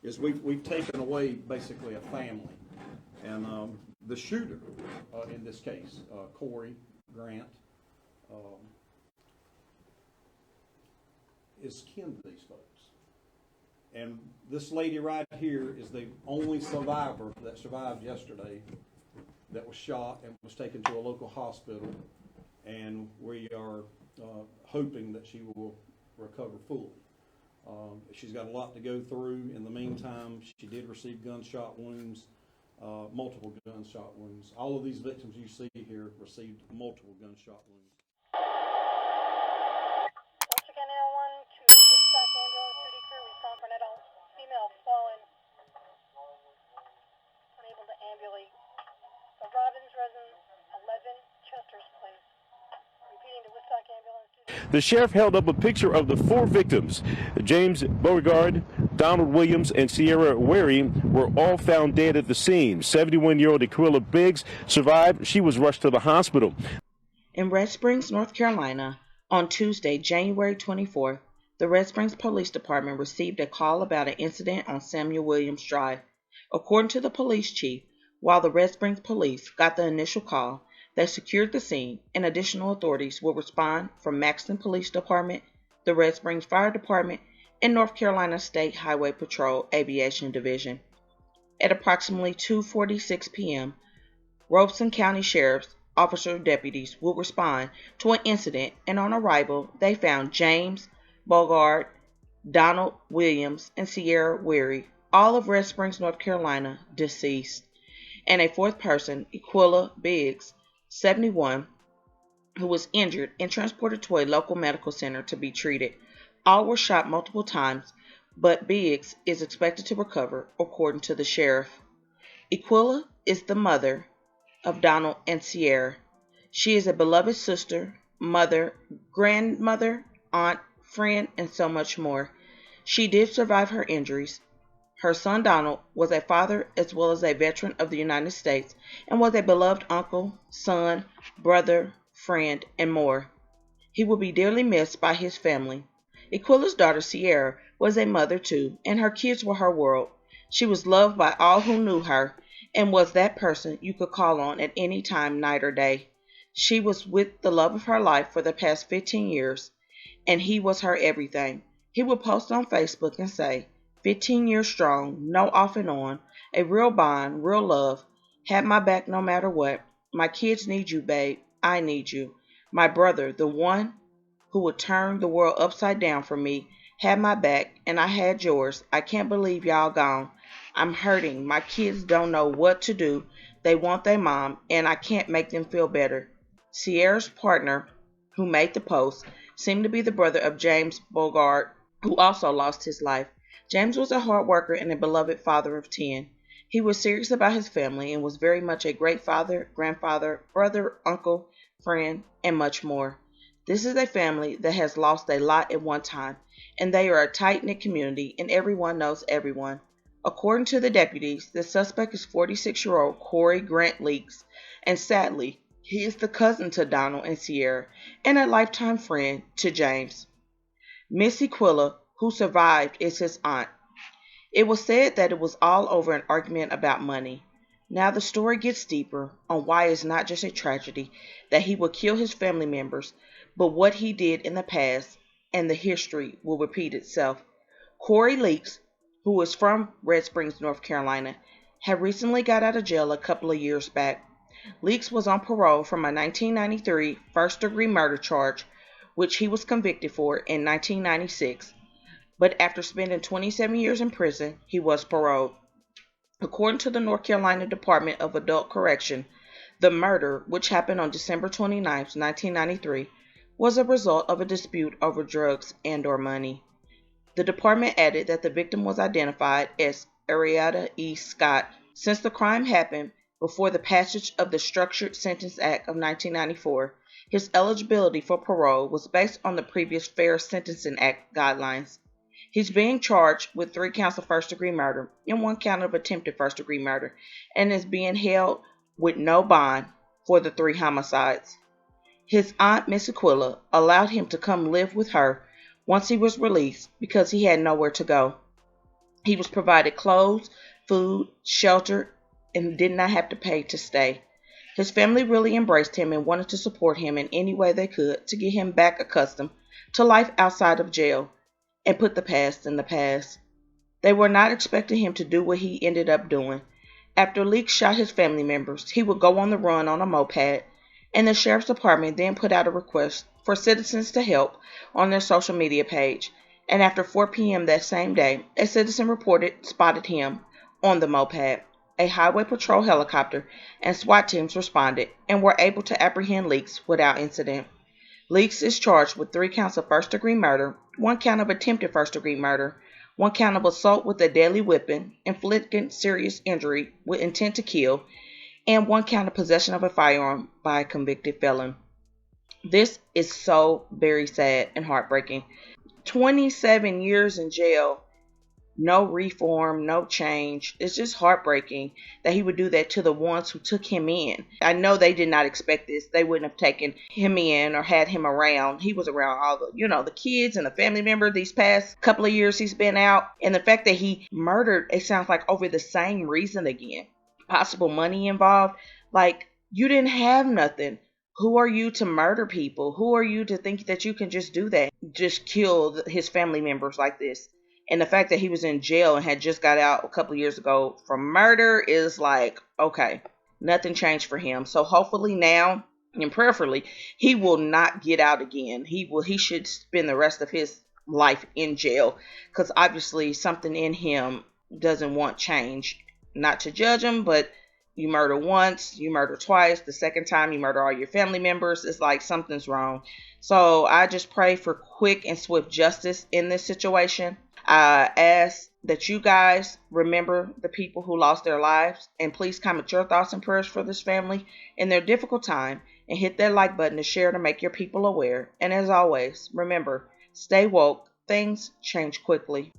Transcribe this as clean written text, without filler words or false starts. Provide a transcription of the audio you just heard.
is we've taken away basically a family. And the shooter, in this case, Corey Grant, is kin to these folks. And this lady right here is the only survivor that survived yesterday that was shot and was taken to a local hospital. And we are hoping that she will recover fully. She's got a lot to go through. In the meantime, she did receive gunshot wounds, multiple gunshot wounds. All of these victims you see here received multiple gunshot wounds. Female fallen, unable to ambulate. The Robbins residence, 11 Chester's Place. Repeating to Woodstock Ambulance. The sheriff held up a picture of the 4 victims. James Beauregard, Donald Williams, and Sierra Wherry were all found dead at the scene. 71-year-old Aquila Biggs survived. She was rushed to the hospital. In Red Springs, North Carolina, on Tuesday, January 24th, the Red Springs Police Department received a call about an incident on Samuel Williams Drive. According to the police chief, while the Red Springs Police got the initial call, they secured the scene, and additional authorities will respond from Maxton Police Department, the Red Springs Fire Department, and North Carolina State Highway Patrol Aviation Division. At approximately 2:46 p.m., Robeson County Sheriff's officer deputies will respond to an incident, and on arrival, they found James Beauregard, Donald Williams, and Sierra Wherry, all of Red Springs, North Carolina, deceased, and a 4th person, Aquila Biggs, 71, who was injured and transported to a local medical center to be treated. All were shot multiple times, but Biggs is expected to recover, according to the sheriff. Aquila is the mother of Donald and Sierra. She is a beloved sister, mother, grandmother, aunt, friend, and so much more. She did survive her injuries. Her son Donald was a father as well as a veteran of the United States and was a beloved uncle, son, brother, friend, and more. He will be dearly missed by his family. Aquila's daughter Sierra was a mother too, and her kids were her world. She was loved by all who knew her and was that person you could call on at any time, night or day. She was with the love of her life for the past 15 years. And he was her everything. He would post on Facebook and say, 15 years strong, no off and on, a real bond, real love, had my back no matter what. My kids need you, babe. I need you. My brother, the one who would turn the world upside down for me, had my back, and I had yours. I can't believe y'all gone. I'm hurting. My kids don't know what to do. They want their mom, and I can't make them feel better. Sierra's partner, who made the post, seemed to be the brother of James Beauregard, who also lost his life. James was a hard worker and a beloved father of 10. He was serious about his family and was very much a great father, grandfather, brother, uncle, friend, and much more. This is a family that has lost a lot at one time, and they are a tight-knit community, and everyone knows everyone. According to the deputies, the suspect is 46-year-old Corey Grant Leaks, and sadly, he is the cousin to Donald and Sierra, and a lifetime friend to James. Miss Aquila, who survived, is his aunt. It was said that it was all over an argument about money. Now the story gets deeper on why it's not just a tragedy that he would kill his family members, but what he did in the past, and the history will repeat itself. Corey Leaks, who is from Red Springs, North Carolina, had recently got out of jail a couple of years back. Leaks was on parole from a 1993 first-degree murder charge, which he was convicted for in 1996. But after spending 27 years in prison, he was paroled. According to the North Carolina Department of Adult Correction, the murder, which happened on December 29, 1993, was a result of a dispute over drugs and/or money. The department added that the victim was identified as Arietta E. Scott. Since the crime happened before the passage of the Structured Sentence Act of 1994, his eligibility for parole was based on the previous Fair Sentencing Act guidelines. He's being charged with 3 counts of first-degree murder and 1 count of attempted first-degree murder, and is being held with no bond for the 3 homicides. His aunt, Miss Aquila, allowed him to come live with her once he was released because he had nowhere to go. He was provided clothes, food, shelter, and did not have to pay to stay. His family really embraced him and wanted to support him in any way they could to get him back accustomed to life outside of jail and put the past in the past. They were not expecting him to do what he ended up doing. After Leak shot his family members, he would go on the run on a moped, and the sheriff's department then put out a request for citizens to help on their social media page. And after 4 p.m. that same day, a citizen spotted him on the moped. A highway patrol helicopter and SWAT teams responded and were able to apprehend Leaks without incident. Leaks is charged with 3 counts of first-degree murder, 1 count of attempted first-degree murder, 1 count of assault with a deadly weapon, inflicting serious injury with intent to kill, and 1 count of possession of a firearm by a convicted felon. This is so very sad and heartbreaking. 27 years in jail, no reform, no change. It's just heartbreaking that he would do that to the ones who took him in. I know they did not expect this. They wouldn't have taken him in or had him around. He was around all the kids and the family member these past couple of years he's been out. And the fact that he murdered, it sounds like over the same reason again. Possible money involved. Like, you didn't have nothing. Who are you to murder people? Who are you to think that you can just do that? Just kill his family members like this? And the fact that he was in jail and had just got out a couple of years ago from murder is like, okay, nothing changed for him. So hopefully now, and prayerfully, he will not get out again. He should spend the rest of his life in jail, because obviously something in him doesn't want change. Not to judge him, but you murder once, you murder twice, the second time you murder all your family members. It's like something's wrong. So I just pray for quick and swift justice in this situation. I ask that you guys remember the people who lost their lives, and please comment your thoughts and prayers for this family in their difficult time, and hit that like button to share to make your people aware. And as always, remember, stay woke. Things change quickly.